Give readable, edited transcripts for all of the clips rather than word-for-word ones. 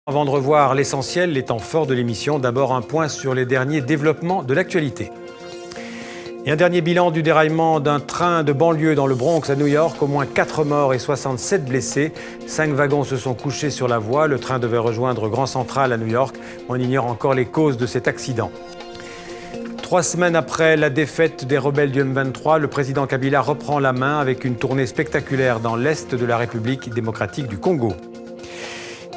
Avant de revoir l'essentiel, les temps forts de l'émission, d'abord un point sur les derniers développements de l'actualité. Et un dernier bilan du déraillement d'un train de banlieue dans le Bronx à New York. Au moins 4 morts et 67 blessés. 5 wagons se sont couchés sur la voie. Le train devait rejoindre Grand Central à New York. On ignore encore les causes de cet accident. 3 semaines après la défaite des rebelles du M23, le président Kabila reprend la main avec une tournée spectaculaire dans l'est de la République démocratique du Congo.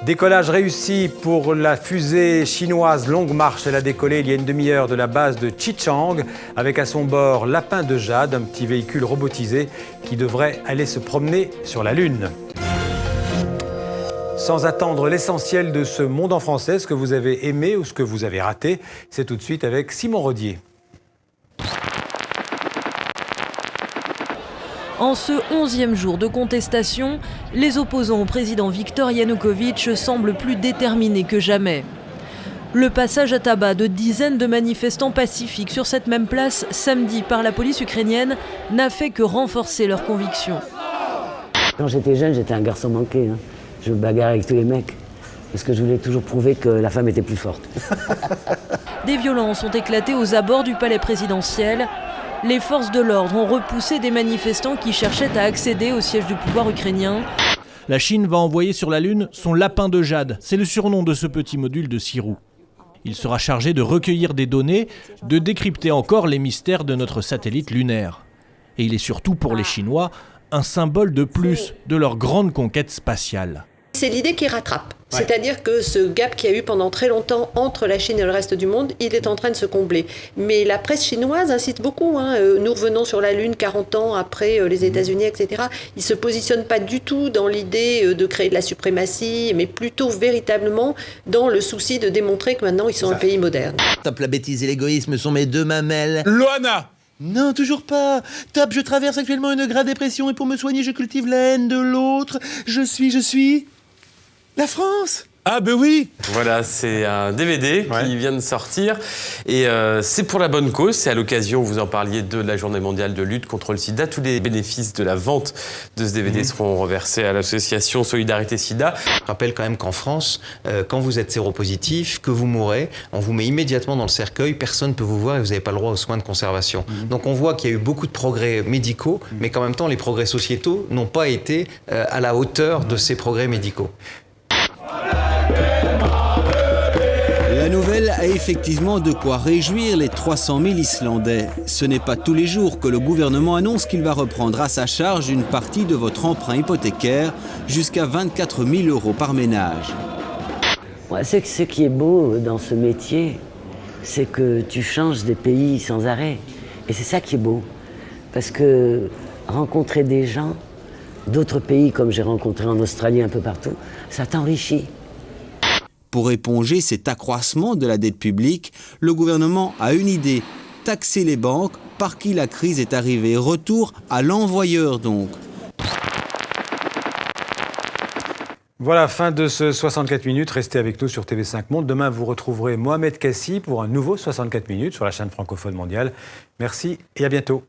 Décollage réussi pour la fusée chinoise Longue Marche. Elle a décollé il y a une demi-heure de la base de Xichang avec à son bord Lapin de Jade, un petit véhicule robotisé qui devrait aller se promener sur la Lune. Sans attendre l'essentiel de ce monde en français, ce que vous avez aimé ou ce que vous avez raté, c'est tout de suite avec Simon Rodier. En ce 11e jour de contestation, les opposants au président Viktor Yanukovych semblent plus déterminés que jamais. Le passage à tabac de dizaines de manifestants pacifiques sur cette même place samedi par la police ukrainienne n'a fait que renforcer leurs convictions. Quand j'étais jeune, j'étais un garçon manqué. Je me bagarrais avec tous les mecs parce que je voulais toujours prouver que la femme était plus forte. Des violences ont éclaté aux abords du palais présidentiel. Les forces de l'ordre ont repoussé des manifestants qui cherchaient à accéder au siège du pouvoir ukrainien. La Chine va envoyer sur la Lune son lapin de jade. C'est le surnom de ce petit module de 6 roues. Il sera chargé de recueillir des données, de décrypter encore les mystères de notre satellite lunaire. Et il est surtout pour les Chinois un symbole de plus de leur grande conquête spatiale. C'est l'idée qui rattrape. Ouais. C'est-à-dire que ce gap qu'il y a eu pendant très longtemps entre la Chine et le reste du monde, il est en train de se combler. Mais la presse chinoise insiste beaucoup. Nous revenons sur la Lune 40 ans après les États-Unis, etc. Ils ne se positionnent pas du tout dans l'idée de créer de la suprématie, mais plutôt véritablement dans le souci de démontrer que maintenant ils sont un pays moderne. Top, la bêtise et l'égoïsme sont mes deux mamelles. Loana! Non, toujours pas. Top, je traverse actuellement une grave dépression et pour me soigner, je cultive la haine de l'autre. Je suis... la France! Ah ben oui! Voilà, c'est un DVD qui vient de sortir et c'est pour la bonne cause. C'est à l'occasion, vous en parliez, de la Journée mondiale de lutte contre le sida. Tous les bénéfices de la vente de ce DVD seront reversés à l'association Solidarité Sida. Je rappelle quand même qu'en France, quand vous êtes séropositif, que vous mourrez, on vous met immédiatement dans le cercueil, personne ne peut vous voir et vous n'avez pas le droit aux soins de conservation. Donc on voit qu'il y a eu beaucoup de progrès médicaux, mais qu'en même temps, les progrès sociétaux n'ont pas été à la hauteur de ces progrès médicaux. La nouvelle a effectivement de quoi réjouir les 300 000 Islandais. Ce n'est pas tous les jours que le gouvernement annonce qu'il va reprendre à sa charge une partie de votre emprunt hypothécaire, jusqu'à 24 000 € par ménage. Ouais, ce qui est beau dans ce métier, c'est que tu changes des pays sans arrêt. Et c'est ça qui est beau. Parce que rencontrer des gens d'autres pays, comme j'ai rencontré en Australie un peu partout, ça t'enrichit. Pour éponger cet accroissement de la dette publique, le gouvernement a une idée, taxer les banques par qui la crise est arrivée. Retour à l'envoyeur donc. Voilà, fin de ce 64 minutes. Restez avec nous sur TV5 Monde. Demain, vous retrouverez Mohamed Kassi pour un nouveau 64 minutes sur la chaîne francophone mondiale. Merci et à bientôt.